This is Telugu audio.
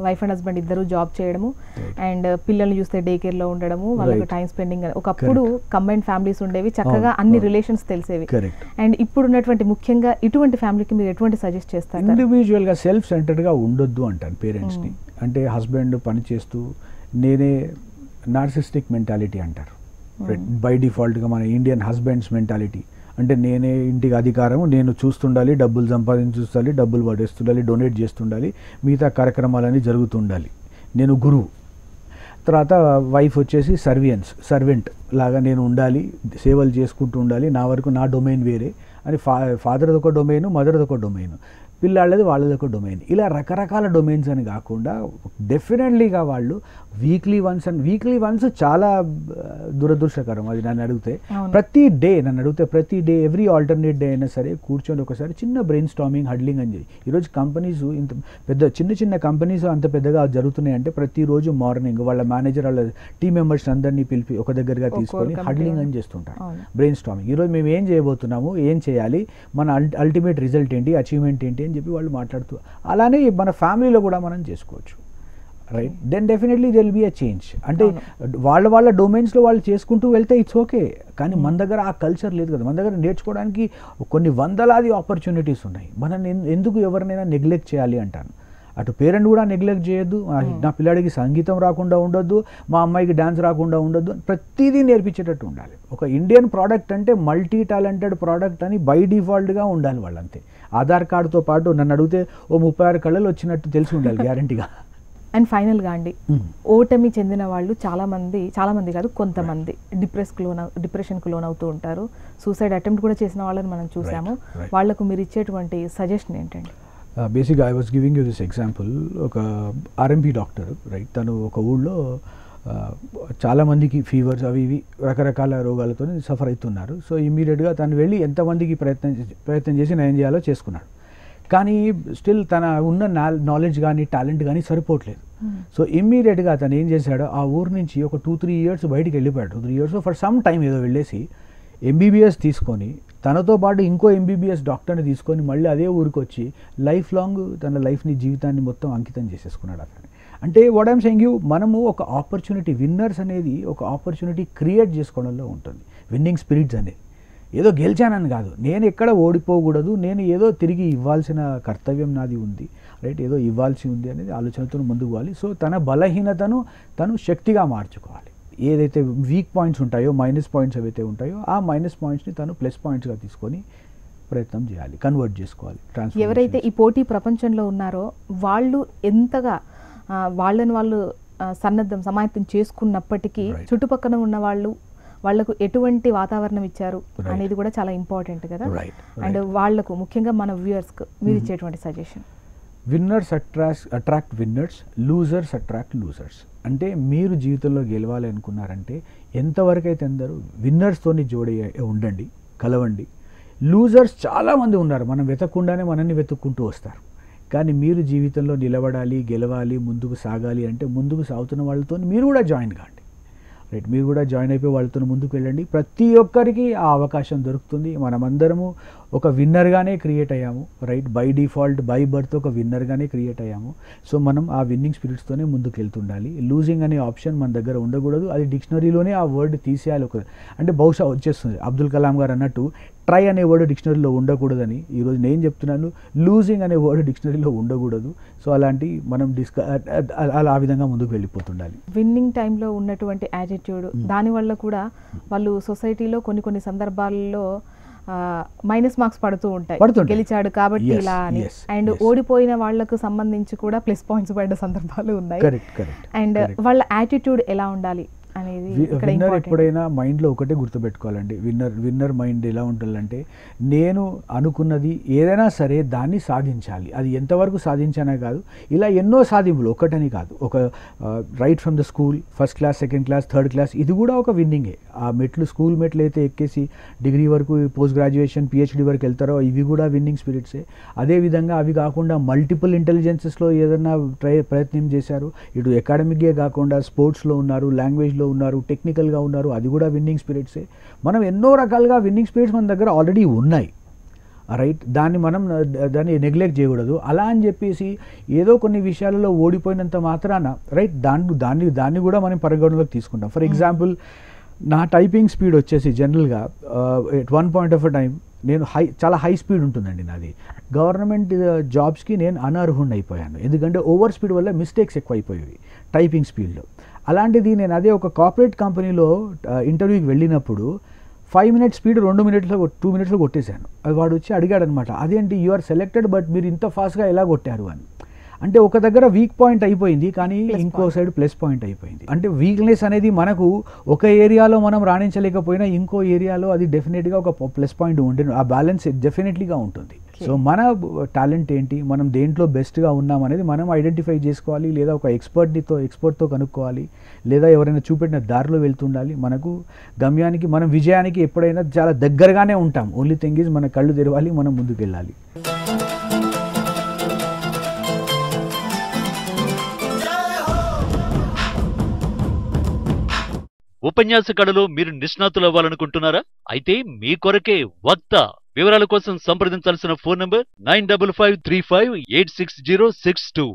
వైఫ్ అండ్ హస్బెండ్ ఇద్దరు జాబ్ చేయడము అండ్ పిల్లల్ని చూస్తే డే కేర్లో ఉండడము, వాళ్ళకి టైం స్పెండింగ్. ఒకప్పుడు కంబైన్డ్ ఫ్యామిలీస్ ఉండేవి, చక్కగా అన్ని రిలేషన్స్ తెలిసేవి. అండ్ ఇప్పుడు ఉన్నటువంటి ముఖ్యంగా ఇటువంటి ఫ్యామిలీకి మీరు ఎటువంటి సజెస్ట్ చేస్తారు? ఇండివిజువల్గా సెల్ఫ్ సెంటర్డ్గా ఉండొద్దు అంటాను పేరెంట్స్ని. అంటే హస్బెండ్ పని చేస్తూ నేనే, నార్సిస్టిక్ మెంటాలిటీ అంటారు బై డిఫాల్ట్గా మన ఇండియన్ హస్బెండ్స్ మెంటాలిటీ. అంటే నేనే ఇంటికి అధికారం, నేను చూస్తుండాలి, డబ్బులు సంపాదించాలి, డబ్బులు పడేస్తుండాలి, డొనేట్ చేస్తుండాలి, మిగతా కార్యక్రమాలన్నీ జరుగుతుండాలి, నేను గురువు. తర్వాత వైఫ్ వచ్చేసి సర్వెంట్ లాగా నేను ఉండాలి, సేవలు చేసుకుంటూ ఉండాలి, నా వరకు నా డొమైన్ వేరే అని. ఫాదర్ది ఒక డొమైన్, మదర్ది ఒక డొమైన్, పిల్లాళ్ళది వాళ్ళది ఒక డొమైన్. ఇలా రకరకాల డొమైన్స్ అని కాకుండా డెఫినెట్లీగా వాళ్ళు వీక్లీ వన్స్ చాలా దురదృష్టకరం అది నన్ను అడిగితే. ప్రతి డే ఎవ్రీ ఆల్టర్నేట్ డే అయినా సరే కూర్చొని ఒకసారి చిన్న బ్రెయిన్ స్టార్మింగ్, హడ్లింగ్ అని చేయి. ఈరోజు కంపెనీస్ ఇంత పెద్ద చిన్న కంపెనీస్ అంత పెద్దగా జరుగుతున్నాయి అంటే ప్రతిరోజు మార్నింగ్ వాళ్ళ మేనేజర్ వాళ్ళ టీమ్ మెంబర్స్ అందరినీ పిలిపి ఒక దగ్గరగా తీసుకొని హడ్లింగ్ అని చేస్తుంటారు, బ్రెయిన్ స్టార్మింగ్. ఈరోజు మేము ఏం చేయబోతున్నాము, ఏం చేయాలి, మన అల్టిమేట్ రిజల్ట్ ఏంటి, అచీవ్మెంట్ ఏంటి అని చెప్పి వాళ్ళు మాట్లాడుతూ. అలానే మన ఫ్యామిలీలో కూడా మనం చేసుకోవచ్చు, right? Then definitely there will be a change. అంటే వాళ్ళ డొమైన్స్లో వాళ్ళు చేసుకుంటూ వెళ్తే ఇట్స్ ఓకే. కానీ మన దగ్గర ఆ కల్చర్ లేదు కదా. మన దగ్గర నేర్చుకోవడానికి కొన్ని వందలాది ఆపర్చునిటీస్ ఉన్నాయి. మనం ఎందుకు ఎవరినైనా నెగ్లెక్ట్ చేయాలి అంటాను. అటు పేరెంట్ కూడా నెగ్లెక్ట్ చేయొద్దు, నా పిల్లాడికి సంగీతం రాకుండా ఉండొద్దు, మా అమ్మాయికి డ్యాన్స్ రాకుండా ఉండొద్దు, ప్రతిదీ నేర్పించేటట్టు ఉండాలి. ఒక ఇండియన్ ప్రోడక్ట్ అంటే మల్టీ టాలెంటెడ్ ప్రోడక్ట్ అని బై డిఫాల్ట్గా ఉండాలి వాళ్ళంతే. ఆధార్ కార్డుతో పాటు నన్ను అడిగితే 36 కళలు వచ్చినట్టు తెలిసి ఉండాలి గ్యారంటీగా. అండ్ ఫైనల్గా అండి, ఓటమి చెందిన వాళ్ళు చాలా మంది కాదు కొంతమంది డిప్రెషన్కు లోనవుతూ ఉంటారు. సూసైడ్ అటెంప్ట్ కూడా చేసిన వాళ్ళని మనం చూసాము. వాళ్లకు మీరు ఇచ్చేటువంటి సజెషన్ ఏంటండి? బేసిక్గా I was giving you this example. ఒక ఆర్ఎంపీ డాక్టర్, రైట్? తను ఒక ఊళ్ళో చాలామందికి ఫీవర్స్ అవి ఇవి రకరకాల రోగాలతో సఫర్ అవుతున్నారు. సో ఇమ్మీడియట్గా తను వెళ్ళి ఎంతమందికి ప్రయత్నం చేసి నయం చేయాలో చేసుకున్నాడు. కానీ స్టిల్ తన ఉన్న నాలెడ్జ్ కానీ టాలెంట్ కానీ సరిపోవట్లేదు. సో ఇమ్మీడియట్గా తను ఏం చేశాడో ఆ ఊరు నుంచి ఒక 2-3 ఇయర్స్ బయటికి వెళ్ళిపోయాడు. 2-3 ఇయర్స్ ఫర్ సమ్ టైం ఏదో వెళ్ళేసి ఎంబీబీఎస్ తీసుకొని తనతో పాటు ఇంకో ఎంబీబీఎస్ డాక్టర్ని తీసుకొని మళ్ళీ అదే ఊరికి వచ్చి లైఫ్ లాంగ్ తన జీవితాన్ని మొత్తం అంకితం చేసేసుకున్నాడు అతను. అంటే వాట్ ఐమ్ సేయింగ్ యూ, మనము ఒక ఆపర్చునిటీ, విన్నర్స్ అనేది ఒక ఆపర్చునిటీ క్రియేట్ చేసుకోవడంలో ఉంటుంది. విన్నింగ్ స్పిరిట్స్ అనేది ఏదో గెలిచానని కాదు, నేను ఎక్కడ ఓడిపోకూడదు, నేను ఏదో తిరిగి ఇవ్వాల్సిన కర్తవ్యం నాది ఉంది, రైట్? ఏదో ఇవ్వాల్సి ఉంది అనేది ఆలోచనతో ముందుకు పోవాలి. సో తన బలహీనతను తను శక్తిగా మార్చుకోవాలి. ఏదైతే వీక్ పాయింట్స్ ఉంటాయో, మైనస్ పాయింట్స్ ఏవైతే ఉంటాయో ఆ మైనస్ పాయింట్స్ని తను ప్లస్ పాయింట్స్గా తీసుకొని ప్రయత్నం చేయాలి, కన్వర్ట్ చేసుకోవాలి. ఎవరైతే ఈ పోటీ ప్రపంచంలో ఉన్నారో వాళ్ళు ఎంతగా వాళ్ళని వాళ్ళు సమాయత్తం చేసుకున్నప్పటికీ చుట్టుపక్కల ఉన్న వాళ్ళకు ఎటువంటి వాతావరణం ఇచ్చారు అనేది కూడా చాలా ఇంపార్టెంట్ కదా. అండ్ వాళ్లకు ముఖ్యంగా మన వ్యూయర్స్కి మీరు ఇచ్చేటువంటి suggestion? Winners attract winners, losers attract losers. అంటే మీరు జీవితంలో గెలవాలి అనుకున్నారంటే ఎంతవరకు అయితే అందరూ విన్నర్స్తోని ఉండండి, కలవండి. లూజర్స్ చాలామంది ఉన్నారు, మనం వెతకకుండానే మనల్ని వెతుక్కుంటూ వస్తారు. కానీ మీరు జీవితంలో నిలబడాలి, గెలవాలి, ముందుకు సాగాలి అంటే ముందుకు సాగుతున్న వాళ్ళతో మీరు కూడా జాయిన్ కాండి, రైట్? మీరు కూడా జాయిన్ అయిపోయి వాళ్ళతో ముందుకు వెళ్ళండి. ప్రతి ఒక్కరికి ఆ అవకాశం దొరుకుతుంది. మనమందరము ఒక విన్నర్గానే క్రియేట్ అయ్యాము, right? By default by birth ఒక విన్నర్గానే క్రియేట్ అయ్యాము. సో మనం ఆ విన్నింగ్ స్పిరిట్స్తోనే ముందుకు వెళ్తుండాలి. లూజింగ్ అనే ఆప్షన్ మన దగ్గర ఉండకూడదు. అది డిక్షనరీలోనే ఆ వర్డ్ తీసేయాలి. అంటే బహుశా వచ్చేస్తుంది. అబ్దుల్ కలాం గారు అన్నట్టు ట్రై అనే వర్డ్ డిక్షనరీలో ఉండకూడదని ఈరోజు నేను చెప్తున్నాను. లూజింగ్ అనే వర్డ్ డిక్షనరీలో ఉండకూడదు. సో అలాంటి మనం ఆ విధంగా ముందుకు వెళ్ళిపోతుండాలి. విన్నింగ్ టైంలో ఉన్నటువంటి యాటిట్యూడ్, దానివల్ల కూడా వాళ్ళు సొసైటీలో కొన్ని సందర్భాల్లో మైనస్ మార్క్స్ పడుతూ ఉంటాయి. గెలిచాడు కాబట్టి ఇలా అని. అండ్ ఓడిపోయిన వాళ్లకు సంబంధించి కూడా ప్లస్ పాయింట్స్ పడ్డ సందర్భాలు ఉన్నాయి. అండ్ వాళ్ళ యాటిట్యూడ్ ఎలా ఉండాలి అనేది విన్నర్ ఎప్పుడైనా మైండ్లో ఒకటే గుర్తుపెట్టుకోవాలండి. విన్నర్ మైండ్ ఎలా ఉంటుందంటే, నేను అనుకున్నది ఏదైనా సరే దాన్ని సాధించాలి. అది ఎంతవరకు సాధించానే కాదు, ఇలా ఎన్నో సాధింపులు, ఒకటని కాదు. ఒక right from the school, first class, second class, third class, ఇది కూడా ఒక విన్నింగే. ఆ స్కూల్ మెట్లు అయితే ఎక్కేసి డిగ్రీ వరకు, పోస్ట్ గ్రాడ్యుయేషన్, పిహెచ్డి వరకు వెళ్తారో ఇవి కూడా విన్నింగ్ స్పిరిట్సే. అదేవిధంగా అవి కాకుండా మల్టిపుల్ ఇంటెలిజెన్సెస్లో ఏదైనా ప్రయత్నం చేశారు. ఇటు అకాడమిక్గా కాకుండా స్పోర్ట్స్లో ఉన్నారు, లాంగ్వేజ్లో ఉన్నారు, టెక్నికల్గా ఉన్నారు, అది కూడా విన్నింగ్ స్పిరిట్సే. మనం ఎన్నో రకాలుగా విన్నింగ్ స్పిరిట్స్ మన దగ్గర ఆల్రెడీ ఉన్నాయి. రైట్. దాన్ని నెగ్లెక్ట్ చేయకూడదు. అలా అని చెప్పేసి ఏదో కొన్ని విషయాలలో ఓడిపోయినంత మాత్రాన రైట్ దాన్ని కూడా మనం పరిగణలోకి తీసుకుంటాం. ఫర్ ఎగ్జాంపుల్ నా టైపింగ్ స్పీడ్ వచ్చేసి జనరల్గా at one point of time నేను చాలా హై స్పీడ్ ఉంటుందండి నాది. గవర్నమెంట్ జాబ్స్కి నేను అనర్హుణ్ణి అయిపోయాను, ఎందుకంటే ఓవర్ స్పీడ్ వల్ల మిస్టేక్స్ ఎక్కువ అయిపోయేవి టైపింగ్ స్పీడ్లో. అలాంటిది నేను అదే ఒక కార్పొరేట్ కంపెనీలో ఇంటర్వ్యూకి వెళ్ళినప్పుడు 5 minutes స్పీడ్ 2 minutesలో కొట్టేశాను. అది వాడు వచ్చి అడిగాడు అనమాట, అదేంటి యు ఆర్ సెలెక్టెడ్ బట్ మీరు ఇంత ఫాస్ట్గా ఎలా కొట్టారు అని. అంటే ఒక దగ్గర వీక్ పాయింట్ అయిపోయింది, కానీ ఇంకో సైడ్ ప్లస్ పాయింట్ అయిపోయింది. అంటే వీక్నెస్ అనేది మనకు ఒక ఏరియాలో మనం రాణించలేకపోయినా ఇంకో ఏరియాలో అది డెఫినెట్గా ఒక ప్లస్ పాయింట్ ఉంటుంది. ఆ బ్యాలెన్స్ డెఫినెట్లీగా ఉంటుంది. సో మన టాలెంట్ ఏంటి, మనం దేంట్లో బెస్ట్గా ఉన్నాం అనేది మనం ఐడెంటిఫై చేసుకోవాలి, లేదా ఒక ఎక్స్పర్ట్తో కనుక్కోవాలి, లేదా ఎవరైనా చూపెట్టిన దారిలో వెళ్తుండాలి. మనకు గమ్యానికి మనం విజయానికి ఎప్పుడైనా చాలా దగ్గరగానే ఉంటాం. ఓన్లీ థింగ్ ఈజ్ మన కళ్ళు తెరవాలి, మనం ముందుకు వెళ్ళాలి. ఉపన్యాస కళలో మీరు నిష్ణాతులు అవ్వాలనుకుంటున్నారా? అయితే మీ కొరకే వక్త. వివరాల కోసం సంప్రదించాల్సిన ఫోన్ నంబర్ 9553586062.